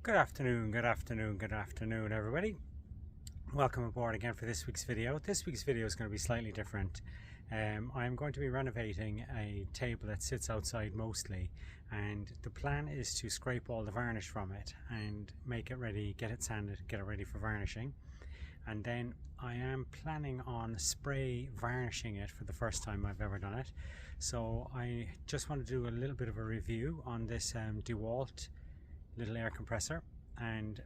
Good afternoon, everybody. Welcome aboard again for this week's video. This week's video is going to be slightly different. I'm going to be renovating a table that sits outside mostly, and the plan is to scrape all the varnish from it and make it ready, get it sanded, get it ready for varnishing. And then I am planning on spray varnishing it for the first time I've ever done it. So I just want to do a little bit of a review on this DeWalt little air compressor, and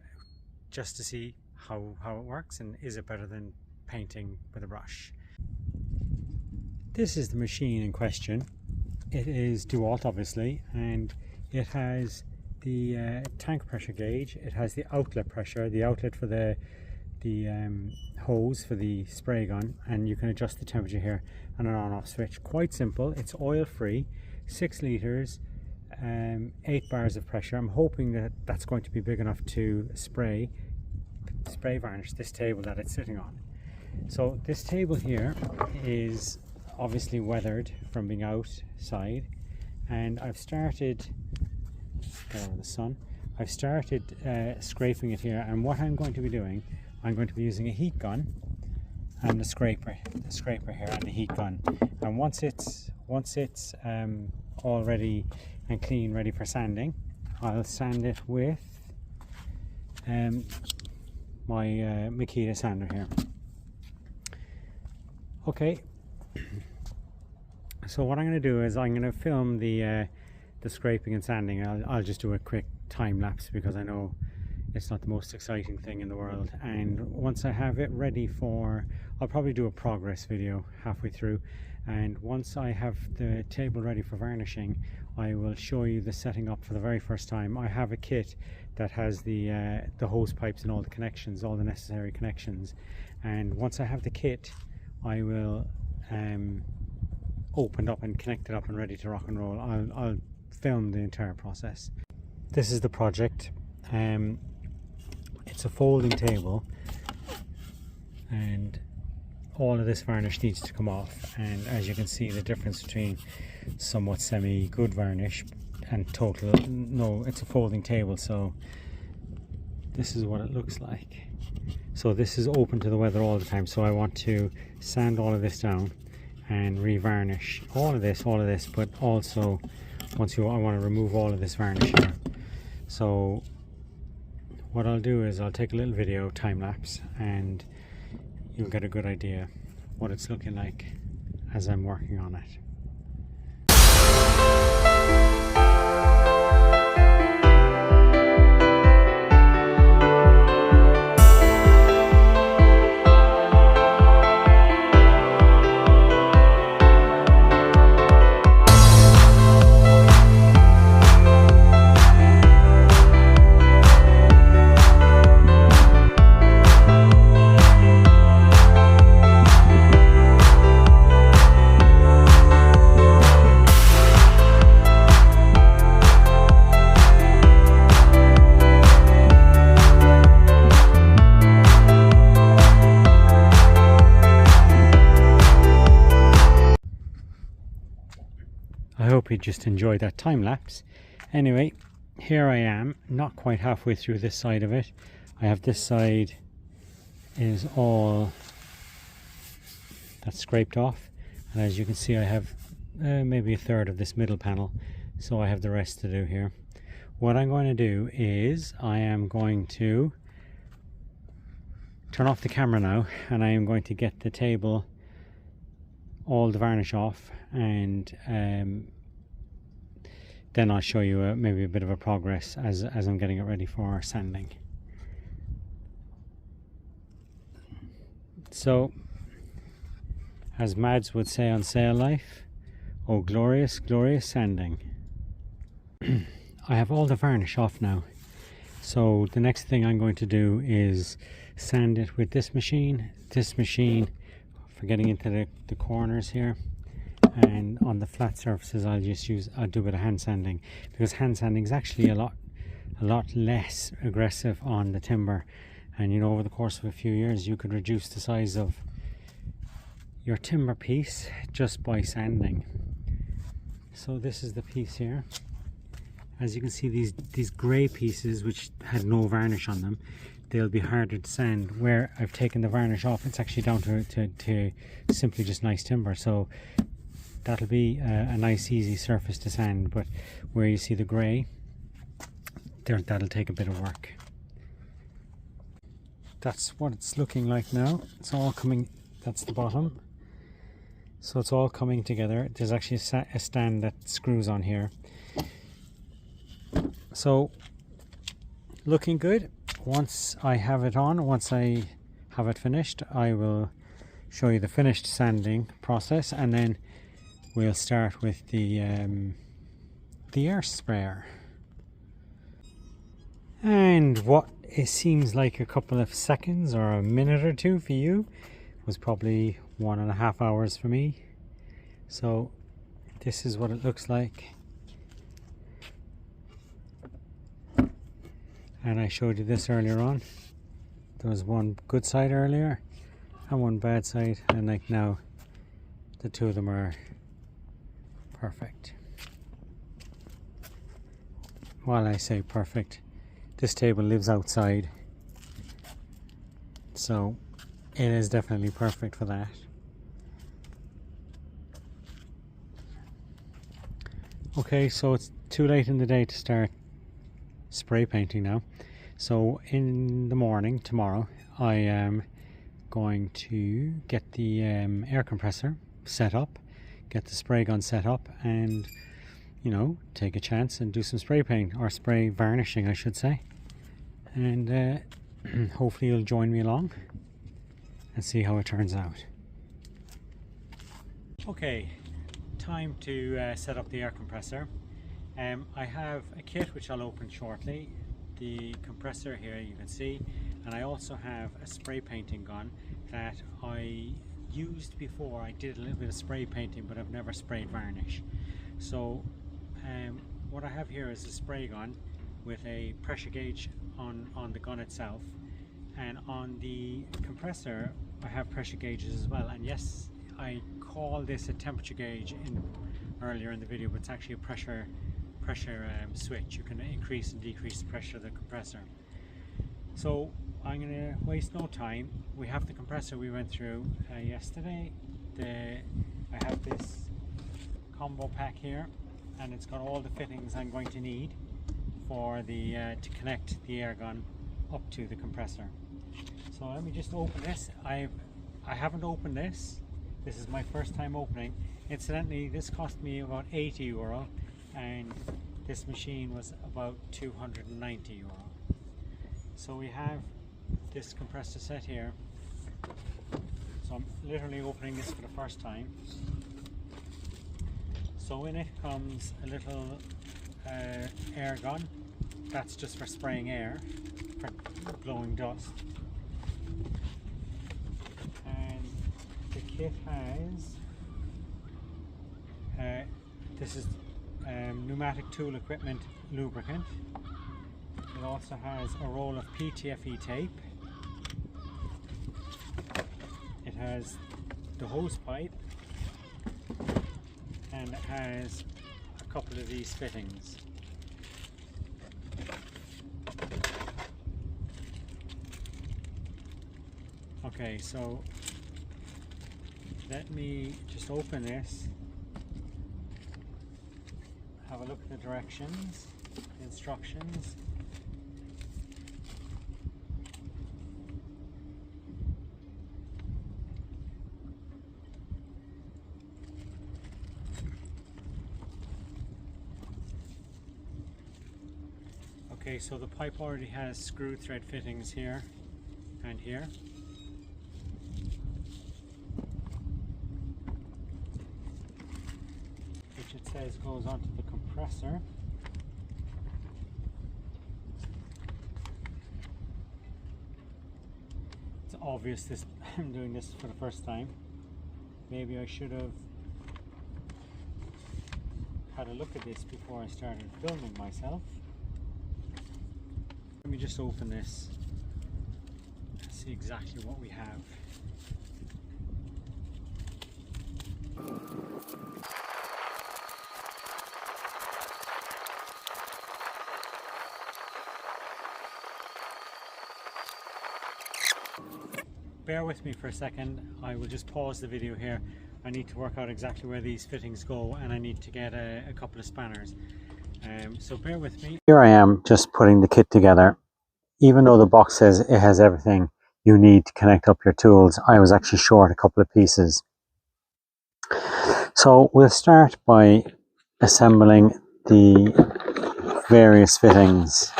just to see how it works and is it better than painting with a brush. This is the machine in question. It is DeWalt obviously, and it has the tank pressure gauge, it has the outlet pressure, the outlet for the hose for the spray gun, and you can adjust the temperature here and an on-off switch. Quite simple. It's oil free, 6 litres, 8 bars of pressure. I'm hoping that that's going to be big enough to spray varnish this table that it's sitting on. So this table here is obviously weathered from being outside, and I've started the sun. I've started scraping it here, and what I'm going to be doing, I'm going to be using a heat gun and the scraper here and the heat gun. And once it's all ready and clean, ready for sanding, I'll sand it with my Makita sander here. Okay, so what I'm going to do is I'm going to film the scraping and sanding. I'll just do a quick time lapse because I know it's not the most exciting thing in the world, and once I have it ready I'll probably do a progress video halfway through, and once I have the table ready for varnishing, I will show you the setting up for the very first time. I have a kit that has the hose pipes and all the connections, all the necessary connections, and once I have the kit, I will open up and connect it up and ready to rock and roll. I'll film the entire process. This is the project. It's a folding table, and all of this varnish needs to come off, and as you can see, the difference between somewhat semi-good varnish and total no, it's a folding table. So this is what it looks like. So this is open to the weather all the time, so I want to sand all of this down and re-varnish all of this, but also I want to remove all of this varnish here. So what I'll do is I'll take a little video time lapse, and you'll get a good idea what it's looking like as I'm working on it. I hope you just enjoyed that time lapse. Anyway, here I am, not quite halfway through this side of it. I have this side is all that's scraped off, and as you can see, I have maybe a third of this middle panel, so I have the rest to do here. What I'm going to do is I am going to turn off the camera now, and I am going to get the table, all the varnish off, and then I'll show you maybe a bit of a progress as I'm getting it ready for sanding. So, as Mads would say on Sail Life, oh glorious, glorious sanding. I have all the varnish off now, so the next thing I'm going to do is sand it with this machine for getting into the corners here, and on the flat surfaces I'll do a bit of hand sanding, because hand sanding is actually a lot less aggressive on the timber, and you know, over the course of a few years you could reduce the size of your timber piece just by sanding. So this is the piece here, as you can see, these grey pieces which had no varnish on them, they'll be harder to sand. Where I've taken the varnish off, it's actually down to simply just nice timber, so that'll be a nice easy surface to sand. But where you see the grey, that'll take a bit of work. That's what it's looking like now. It's all coming, that's the bottom, so it's all coming together. There's actually a stand that screws on here, so looking good. Once I have it on, once I have it finished, I will show you the finished sanding process, and then we'll start with the air sprayer. And what it seems like a couple of seconds or a minute or two for you was probably 1.5 hours for me. So this is what it looks like. And I showed you this earlier on. There was one good side earlier and one bad side, and like now the two of them are perfect. While I say perfect, this table lives outside, so it is definitely perfect for that. Okay, so it's too late in the day to start spray painting now. So in the morning tomorrow, I am going to get the air compressor set up, get the spray gun set up, and take a chance and do some spray paint, or spray varnishing I should say. And hopefully you'll join me along and see how it turns out. Okay, time to set up the air compressor. I have a kit which I'll open shortly. The compressor here you can see, and I also have a spray painting gun that I used before. I did a little bit of spray painting, but I've never sprayed varnish. So what I have here is a spray gun with a pressure gauge on the gun itself, and on the compressor I have pressure gauges as well. And yes, I call this a temperature gauge earlier in the video, but it's actually a pressure switch. You can increase and decrease the pressure of the compressor. So I'm going to waste no time. We have the compressor we went through yesterday. I have this combo pack here, and it's got all the fittings I'm going to need for the to connect the air gun up to the compressor. So let me just open this. I haven't opened this. This is my first time opening. Incidentally, this cost me about €80, and this machine was about €290. So we have this compressor set here. So I'm literally opening this for the first time. So in it comes a little air gun. That's just for spraying air, for blowing dust. And the kit has this is pneumatic tool equipment lubricant. It also has a roll of PTFE tape. It has the hose pipe, and it has a couple of these fittings. Okay, so let me just open this, have a look at the directions, the instructions. Okay, so the pipe already has screw thread fittings here and here. Which it says goes onto the compressor. It's obvious this I'm doing this for the first time. Maybe I should have had a look at this before I started filming myself. Let me just open this and see exactly what we have. bear with me for a second. I will just pause the video here. I need to work out exactly where these fittings go, and I need to get a couple of spanners. So bear with me. Here I am just putting the kit together. Even though the box says it has everything you need to connect up your tools, I was actually short a couple of pieces. So we'll start by assembling the various fittings.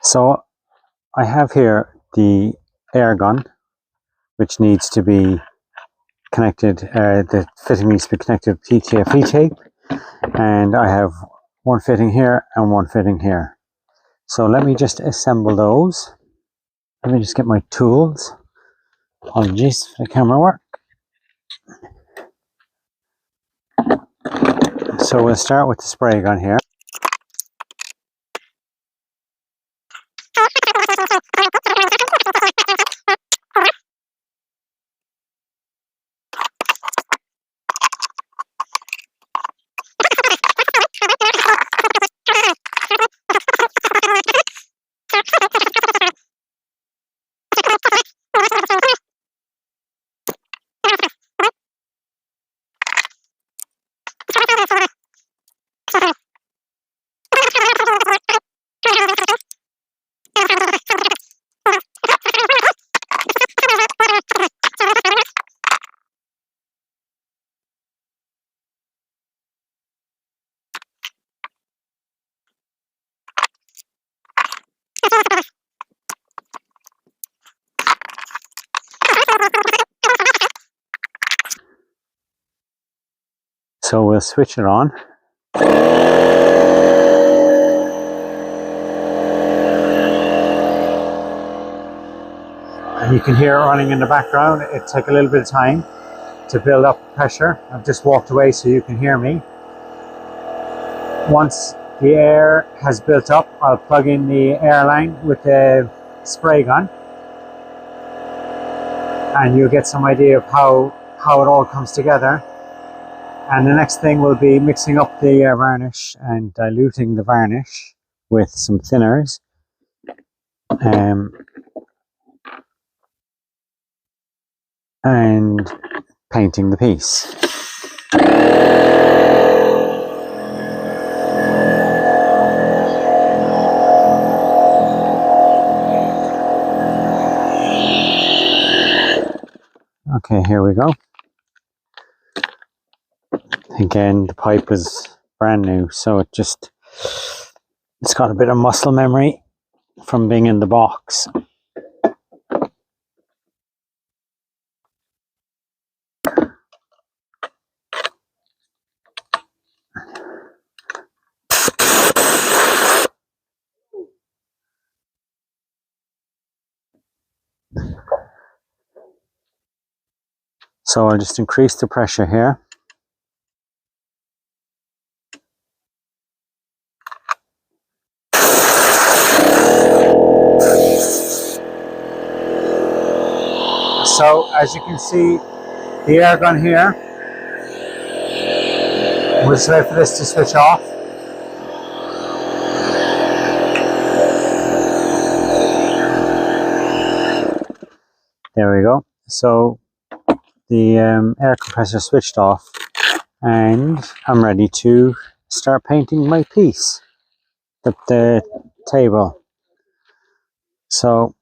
So I have here the air gun, which needs to be connected, the fitting needs to be connected with PTFE tape, and I have one fitting here and one fitting here. So let me just assemble those. Let me just get my tools. Apologies for the camera work. So we'll start with the spray gun here. So we'll switch it on. And you can hear it running in the background. It took a little bit of time to build up pressure. I've just walked away so you can hear me. Once the air has built up, I'll plug in the air line with the spray gun, and you'll get some idea of how it all comes together. And the next thing will be mixing up the varnish and diluting the varnish with some thinners. And painting the piece. Okay, here we go. Again, the pipe is brand new, so it's got a bit of muscle memory from being in the box. So I'll just increase the pressure here. So as you can see, the air gun here, we'll just wait for this to switch off. There we go. So the air compressor switched off, and I'm ready to start painting my piece, the table. So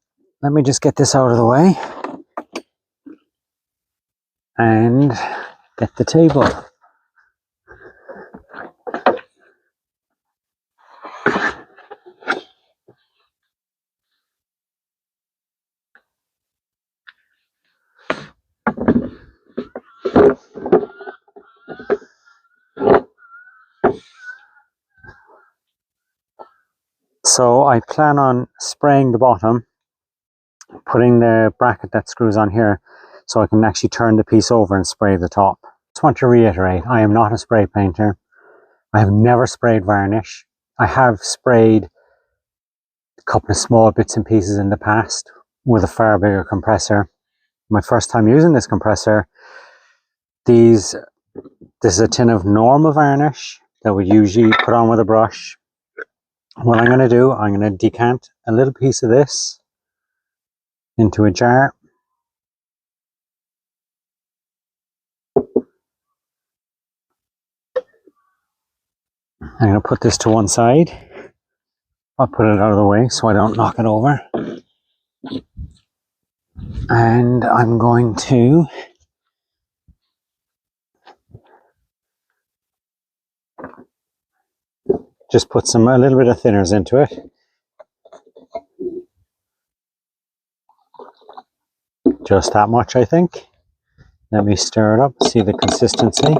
let me just get this out of the way and get the table. So I plan on spraying the bottom, putting the bracket that screws on here so I can actually turn the piece over and spray the top. Just want to reiterate, I am not a spray painter. I have never sprayed varnish. I have sprayed a couple of small bits and pieces in the past with a far bigger compressor. My first time using this compressor, these This is a tin of normal varnish that we usually put on with a brush. What I'm going to do, I'm going to decant a little piece of this into a jar. I'm going to put this to one side. I'll put it out of the way so I don't knock it over. And I'm going to just put a little bit of thinners into it. Just that much, I think. Let me stir it up, see the consistency.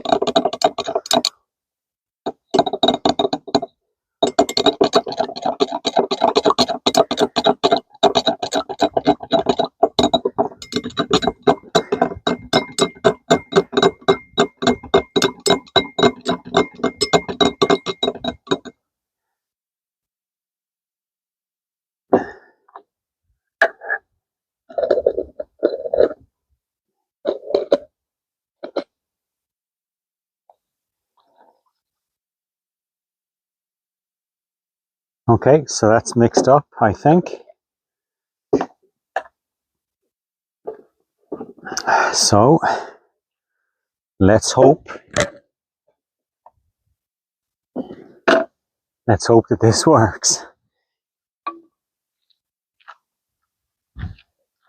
Okay, so that's mixed up, I think. So, let's hope that this works.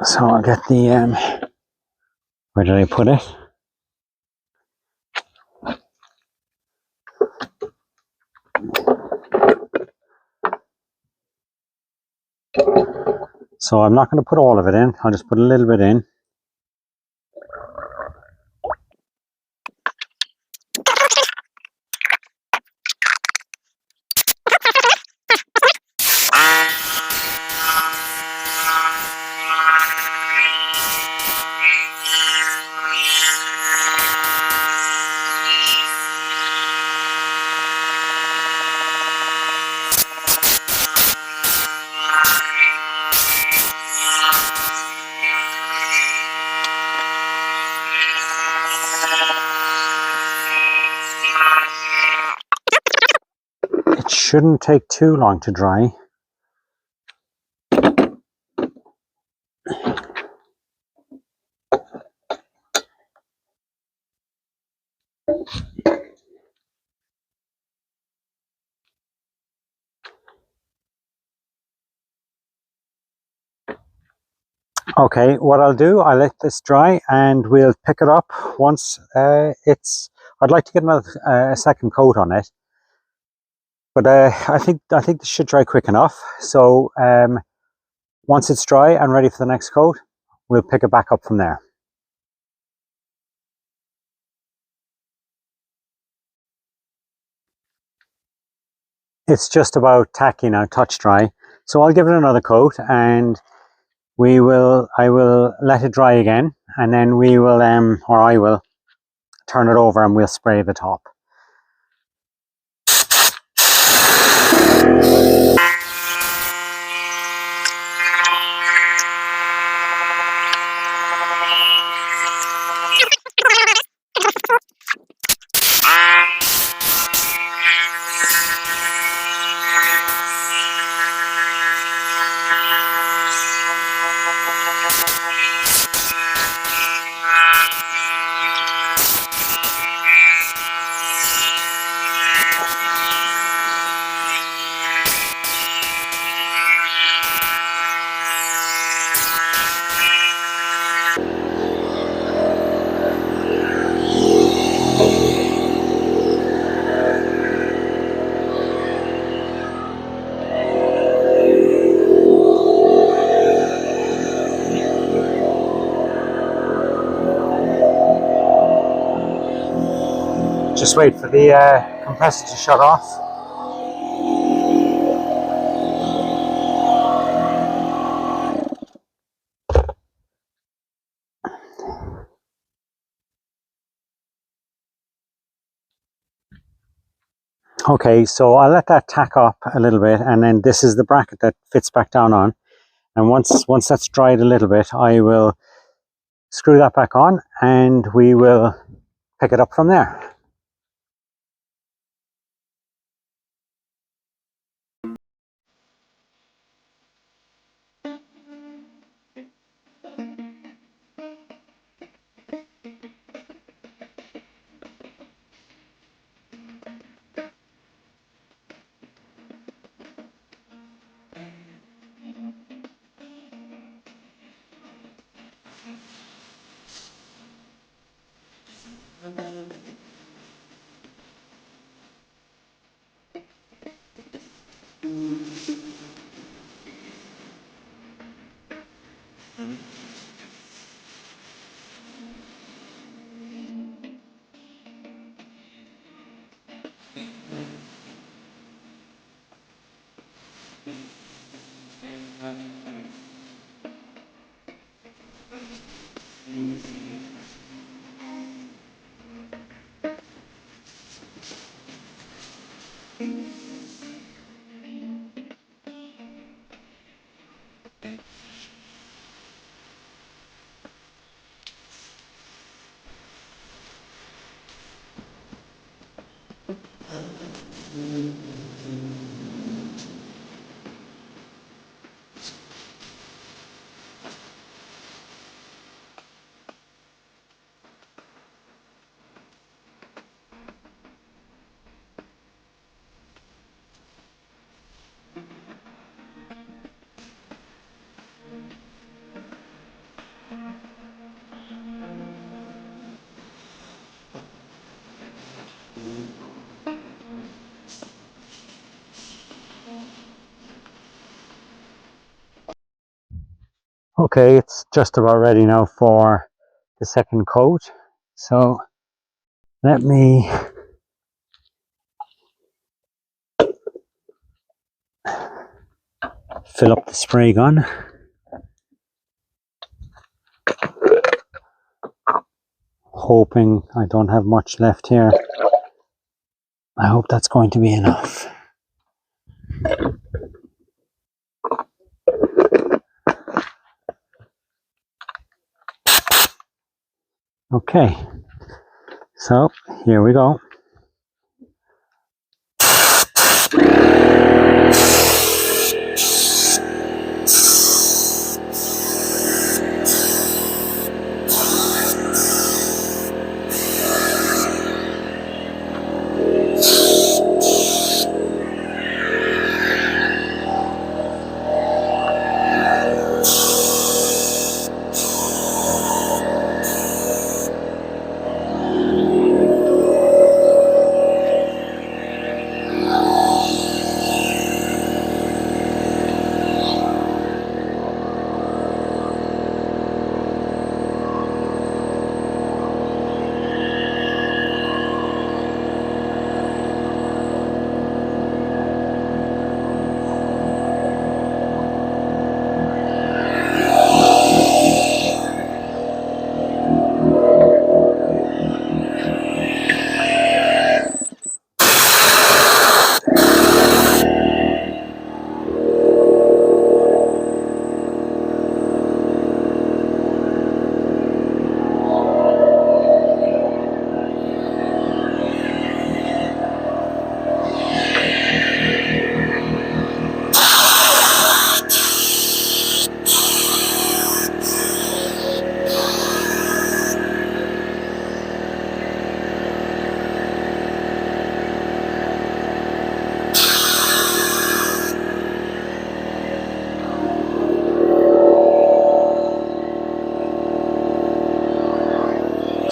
So I'll get the, where did I put it? So I'm not going to put all of it in, I'll just put a little bit in. It shouldn't take too long to dry. Okay, what I'll do, I'll let this dry and we'll pick it up once I'd like to get a second coat on it. But I think this should dry quick enough. So once it's dry and ready for the next coat, we'll pick it back up from there. It's just about tacky now, touch dry. So I'll give it another coat and I will let it dry again, and then we will, or I will turn it over and we'll spray the top. Just wait for the compressor to shut off. Okay, so I'll let that tack up a little bit, and then this is the bracket that fits back down on. And once that's dried a little bit, I will screw that back on and we will pick it up from there. Okay, it's just about ready now for the second coat. So let me fill up the spray gun. Hoping I don't have much left here. I hope that's going to be enough. Okay, so here we go.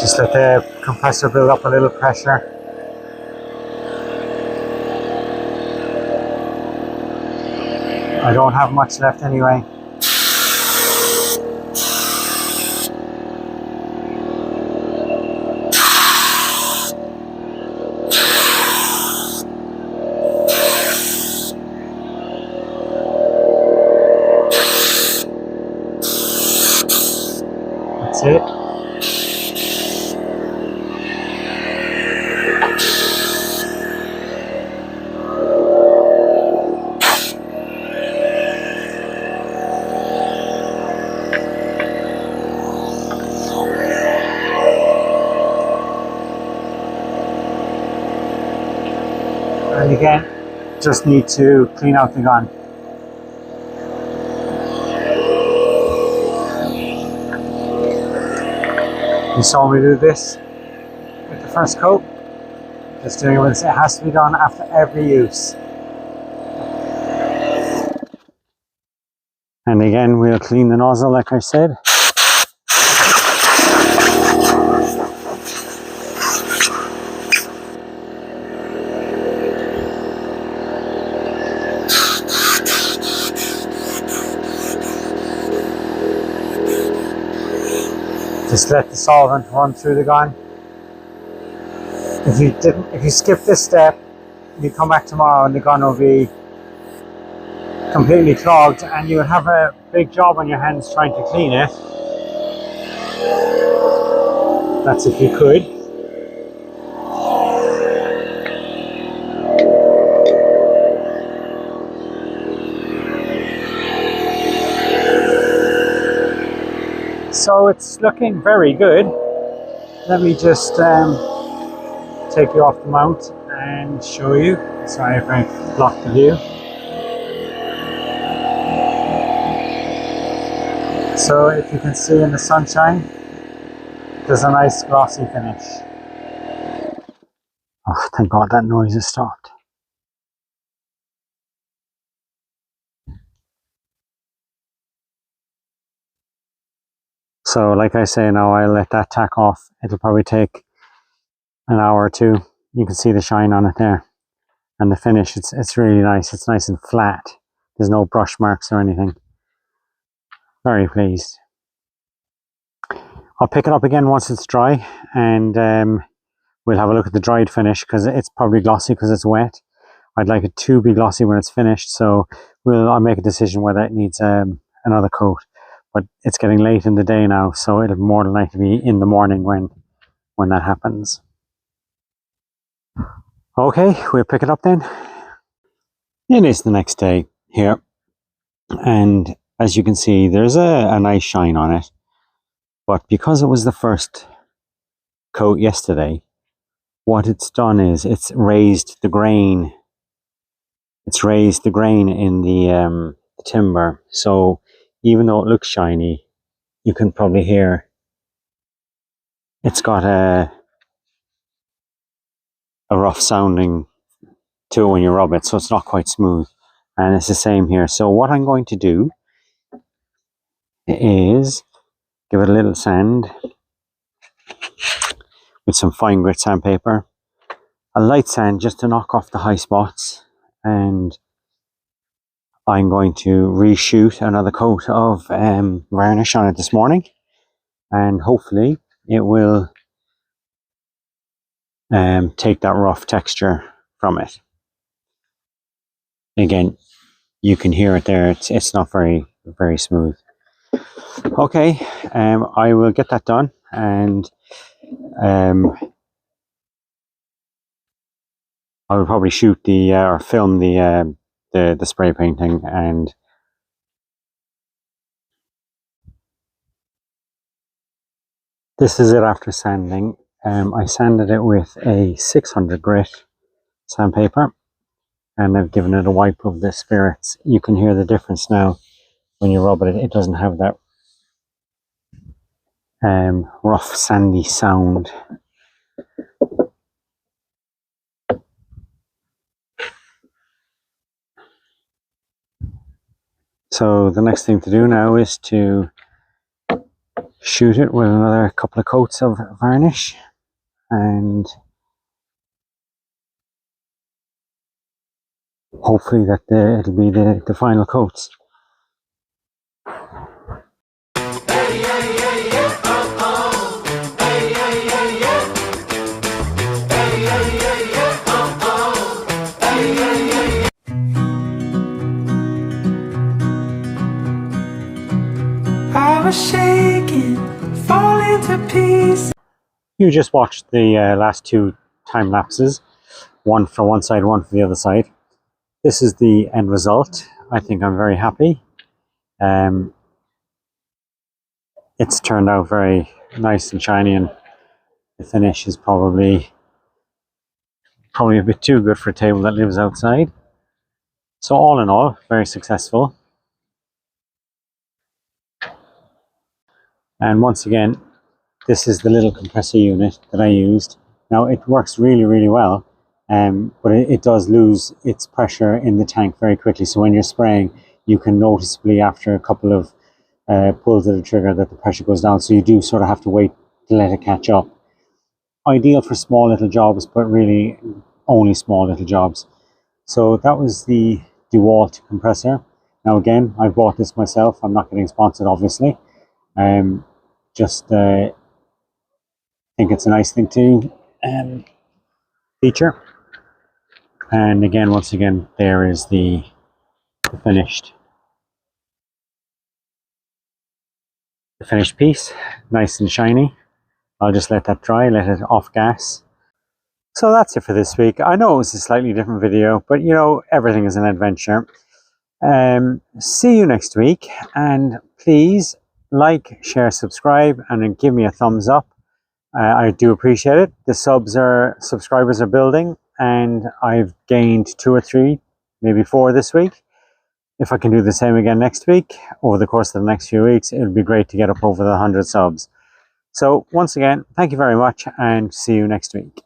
Just let the compressor build up a little pressure. I don't have much left anyway. That's it. again, just need to clean out the gun. You saw me do this with the first coat. Just doing it, it has to be done after every use. And again, we'll clean the nozzle like I said. Just let the solvent run through the gun. If you skip this step, you come back tomorrow and the gun will be completely clogged and you'll have a big job on your hands trying to clean it. That's if you could. So it's looking very good. Let me just take you off the mount and show you. Sorry if I blocked the view. So if you can see in the sunshine, there's a nice glossy finish. Oh, thank God that noise has stopped. So like I say now, I'll let that tack off. It'll probably take an hour or two. You can see the shine on it there. And the finish, it's really nice. It's nice and flat. There's no brush marks or anything. Very pleased. I'll pick it up again once it's dry, and we'll have a look at the dried finish because it's probably glossy because it's wet. I'd like it to be glossy when it's finished, so I'll make a decision whether it needs another coat. But it's getting late in the day now, so it'll more than likely be in the morning when that happens. Okay, we'll pick it up then. It is the next day here, and as you can see, there's a nice shine on it. But because it was the first coat yesterday, what it's done is it's raised the grain. It's raised the grain in the timber. So even though it looks shiny, you can probably hear it's got a rough sounding to it when you rub it, so it's not quite smooth. And it's the same here. So what I'm going to do is give it a little sand with some fine grit sandpaper, a light sand just to knock off the high spots, and I'm going to reshoot another coat of varnish on it this morning, and hopefully it will take that rough texture from it. Again, you can hear it there. It's not very smooth. Okay, I will get that done, and I will probably shoot or film the spray painting. And this is it after sanding. I sanded it with a 600 grit sandpaper, and I've given it a wipe of the spirits. You can hear the difference now when you rub it. It doesn't have that rough sandy sound. So the next thing to do now is to shoot it with another couple of coats of varnish, and hopefully that it'll be the final coats. I was shaking, falling to pieces. You just watched the last two time lapses, one for one side, one for the other side. This is the end result. I think I'm very happy. It's turned out very nice and shiny, and the finish is probably Probably a bit too good for a table that lives outside. So all in all, very successful. And once again, this is the little compressor unit that I used. Now it works really, really well, but it does lose its pressure in the tank very quickly. So when you're spraying, you can noticeably after a couple of pulls of the trigger that the pressure goes down. So you do sort of have to wait to let it catch up. Ideal for small little jobs, but really only small little jobs. So that was the DeWalt compressor. Now again, I bought this myself. I'm not getting sponsored, obviously. Just think it's a nice thing to feature. And again, once again, there is the finished piece, nice and shiny. I'll just let that dry, let it off gas. So that's it for this week. I know it was a slightly different video, but you know, everything is an adventure. See you next week, and please like, share, subscribe, and then give me a thumbs up. I do appreciate it. The subscribers are building, and I've gained 2 or 3, maybe 4 this week. If I can do the same again next week, over the course of the next few weeks, it would be great to get up over the 100 subs. So once again, thank you very much, and see you next week.